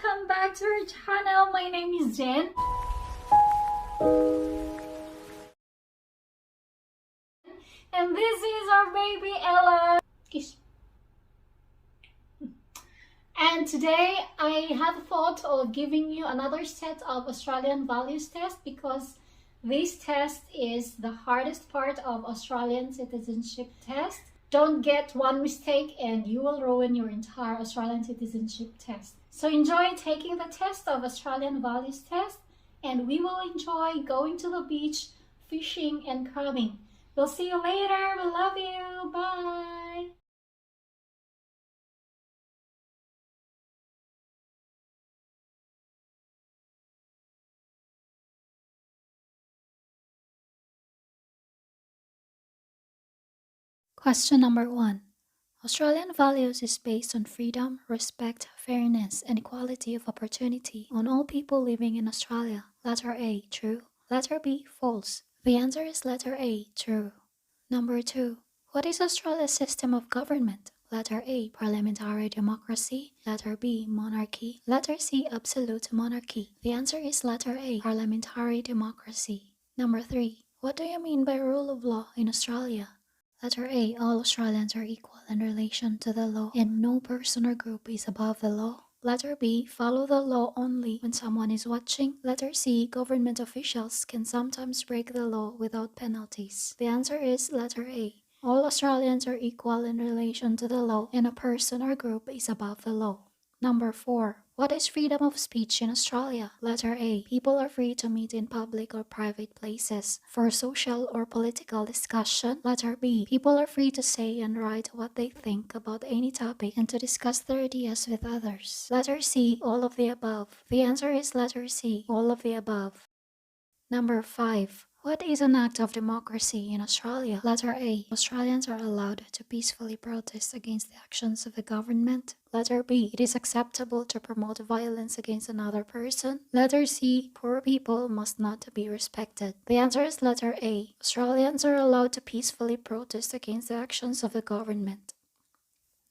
welcome back to our channel. My name is Jen. And this is our baby Ella. Kiss. And today I have thought of giving you another set of Australian values test because this test is the hardest part of Australian citizenship test. Don't get one mistake and you will ruin your entire Australian citizenship test. So enjoy taking the test of Australian values test, and we will enjoy going to the beach, fishing and crabbing. We'll see you later. We love you. Bye. Question number 1. Australian values is based on freedom, respect, fairness, and equality of opportunity on all people living in Australia. Letter A, true. Letter B, false. The answer is letter A, true. Number 2. What is Australia's system of government? Letter A, parliamentary democracy. Letter B, monarchy. Letter C, absolute monarchy. The answer is letter A, parliamentary democracy. Number 3. What do you mean by rule of law in Australia? Letter A, all Australians are equal in relation to the law and no person or group is above the law. Letter B, follow the law only when someone is watching. Letter C, government officials can sometimes break the law without penalties. The answer is letter A. All Australians are equal in relation to the law and a person or group is above the law. Number 4. What is freedom of speech in Australia? Letter A. People are free to meet in public or private places for social or political discussion. Letter B. People are free to say and write what they think about any topic and to discuss their ideas with others. Letter C. All of the above. The answer is letter C. All of the above. Number 5. What is an act of democracy in Australia? Letter A. Australians are allowed to peacefully protest against the actions of the government. Letter B. It is acceptable to promote violence against another person. Letter C. Poor people must not be respected. The answer is letter A. Australians are allowed to peacefully protest against the actions of the government.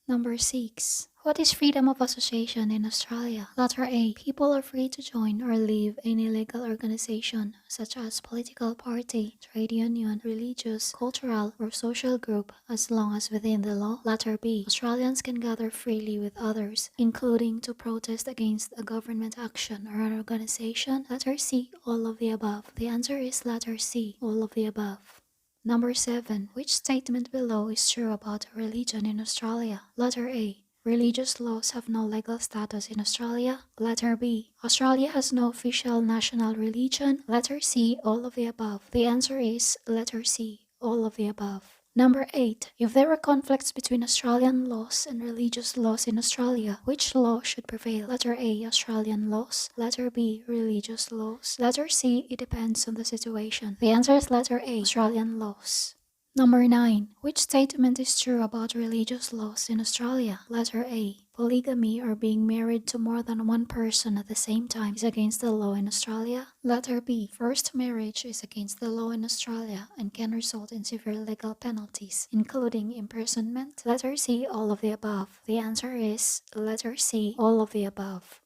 Number 6. What is freedom of association in Australia? Letter A. People are free to join or leave any legal organization such as political party, trade union, religious, cultural, or social group as long as within the law. Letter B. Australians can gather freely with others, including to protest against a government action or an organization. Letter C. All of the above. The answer is letter C. All of the above. Number 7. Which statement below is true about religion in Australia? Letter A. Religious laws have no legal status in Australia. Letter B. Australia has no official national religion. Letter C. All of the above. The answer is letter C. All of the above. Number 8. If there are conflicts between Australian laws and religious laws in Australia, which law should prevail? Letter A. Australian laws. Letter B. Religious laws. Letter C. It depends on the situation. The answer is letter A. Australian laws. Number 9. Which statement is true about religious laws in Australia? Letter A. Polygamy or being married to more than one person at the same time is against the law in Australia. Letter B. Forced marriage is against the law in Australia and can result in severe legal penalties, including imprisonment. Letter C. All of the above. The answer is letter C. All of the above.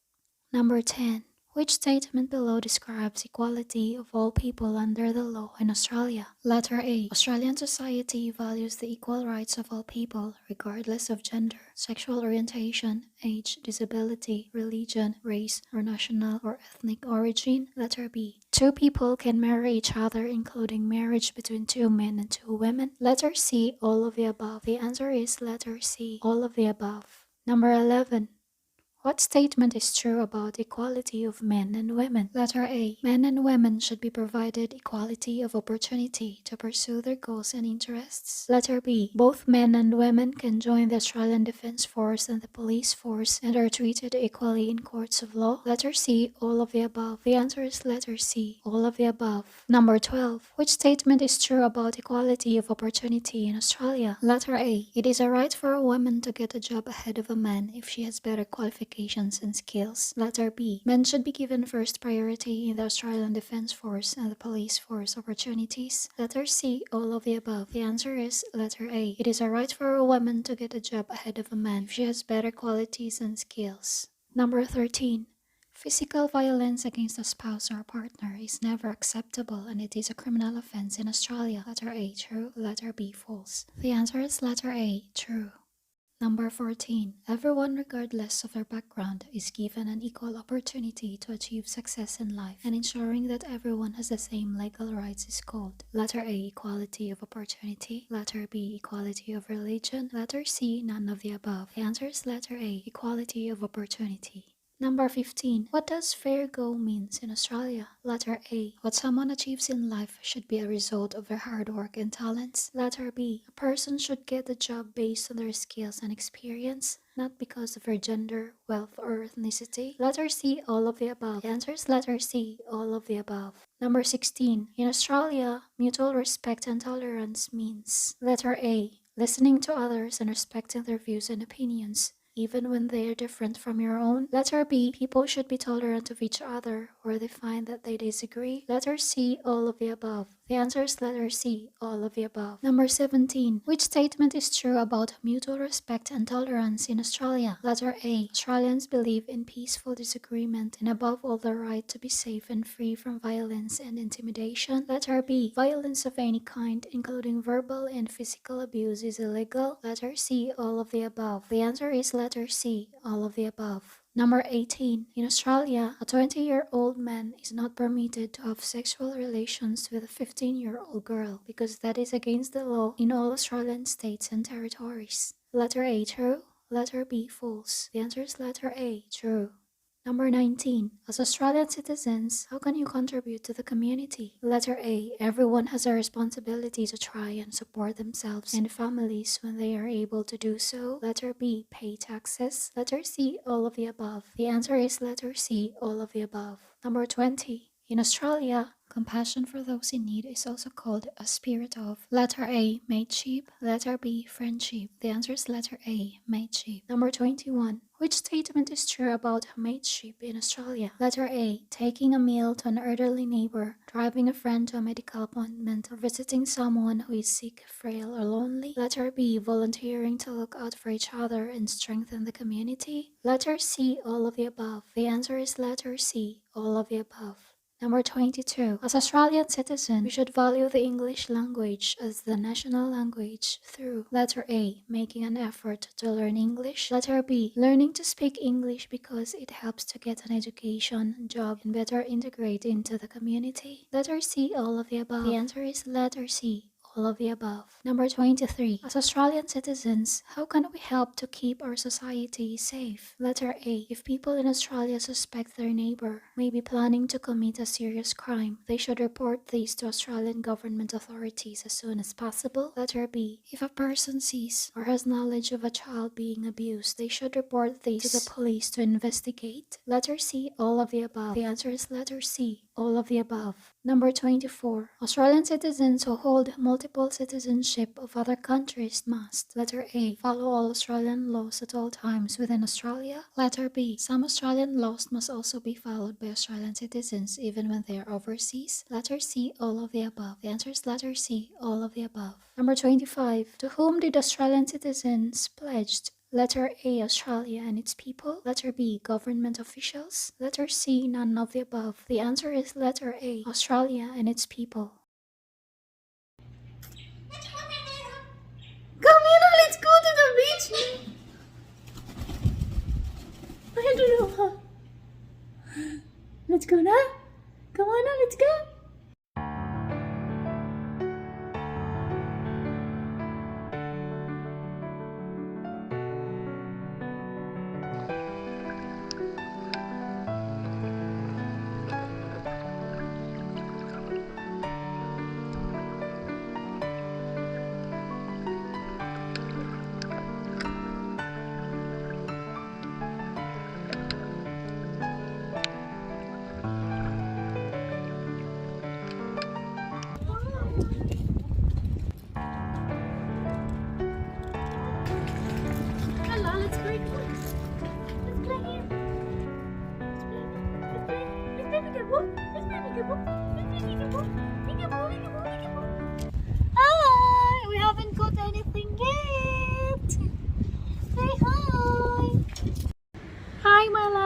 Number 10. Which statement below describes equality of all people under the law in Australia? Letter A. Australian society values the equal rights of all people, regardless of gender, sexual orientation, age, disability, religion, race, or national or ethnic origin. Letter B. Two people can marry each other, including marriage between two men and two women. Letter C. All of the above. The answer is letter C. All of the above. Number 11. What statement is true about equality of men and women? Letter A. Men and women should be provided equality of opportunity to pursue their goals and interests. Letter B. Both men and women can join the Australian Defence Force and the Police Force and are treated equally in courts of law. Letter C. All of the above. The answer is letter C. All of the above. Number 12. Which statement is true about equality of opportunity in Australia? Letter A. It is a right for a woman to get a job ahead of a man if she has better qualifications and skills. Letter B. Men should be given first priority in the Australian Defence Force and the Police Force opportunities. Letter C. All of the above. The answer is letter A. It is a right for a woman to get a job ahead of a man if she has better qualities and skills. Number 13. Physical violence against a spouse or partner is never acceptable and it is a criminal offense in Australia. Letter A, true. Letter B, false. The answer is letter A, true. Number 14. Everyone, regardless of their background, is given an equal opportunity to achieve success in life, and ensuring that everyone has the same legal rights is called. Letter A, equality of opportunity. Letter B, equality of religion. Letter C, none of the above. The answer is letter A, equality of opportunity. Number 15. What does fair go means in Australia? Letter A. What someone achieves in life should be a result of their hard work and talents. Letter B. A person should get a job based on their skills and experience, not because of their gender, wealth, or ethnicity. Letter C. All of the above. The answer is letter C. All of the above. Number 16. In Australia, mutual respect and tolerance means letter A. Listening to others and respecting their views and opinions, even when they are different from your own. Letter B, people should be tolerant of each other where they find that they disagree. Letter C, all of the above. The answer is letter C, all of the above. Number 17. Which statement is true about mutual respect and tolerance in Australia? Letter A. Australians believe in peaceful disagreement and above all the right to be safe and free from violence and intimidation. Letter B. Violence of any kind, including verbal and physical abuse, is illegal. Letter C, all of the above. The answer is letter C, all of the above. Number 18. In Australia, a 20-year-old man is not permitted to have sexual relations with a 15-year-old girl because that is against the law in all Australian states and territories. Letter A, true. Letter B, false. The answer is letter A, true. Number 19. As Australian citizens, how can you contribute to the community? Letter A. Everyone has a responsibility to try and support themselves and families when they are able to do so. Letter B. Pay taxes. Letter C. All of the above. The answer is letter C. All of the above. Number 20. In Australia, compassion for those in need is also called a spirit of letter A, mateship, letter B, friendship. The answer is letter A, mateship. Number 21. Which statement is true about mateship in Australia? Letter A, taking a meal to an elderly neighbor, driving a friend to a medical appointment, or visiting someone who is sick, frail, or lonely. Letter B, volunteering to look out for each other and strengthen the community. Letter C, all of the above. The answer is letter C, all of the above. Number 22. As Australian citizens, we should value the English language as the national language through letter A, making an effort to learn English. Letter B, learning to speak English because it helps to get an education, job, and better integrate into the community. Letter C, all of the above. The answer is letter C, all of the above. Number 23. As Australian citizens, how can we help to keep our society safe? Letter A. If people in Australia suspect their neighbor may be planning to commit a serious crime, they should report this to Australian government authorities as soon as possible. Letter B. If a person sees or has knowledge of a child being abused, they should report this to the police to investigate. Letter C. All of the above. The answer is letter C. All of the above. Number 24. Australian citizens who hold multiple citizenship of other countries must, letter A, follow all Australian laws at all times within Australia. Letter B, some Australian laws must also be followed by Australian citizens even when they are overseas. Letter C, all of the above. The answer is letter C, all of the above. Number 25. To whom did Australian citizens pledged? Letter A, Australia and its people. Letter B, government officials. Letter C, none of the above. The answer is letter A, Australia and its people. Come, let's go to the beach. I don't know how. Let's go now. Come on now, let's go.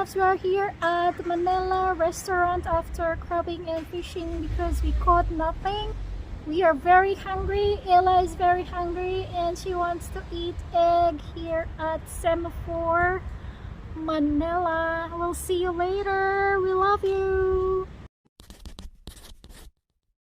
loves, we are here at Manila restaurant after crabbing and fishing because we caught nothing. We are very hungry. Ella is very hungry and she wants to eat egg here at Semaphore, Manila. We'll see you later. We love you.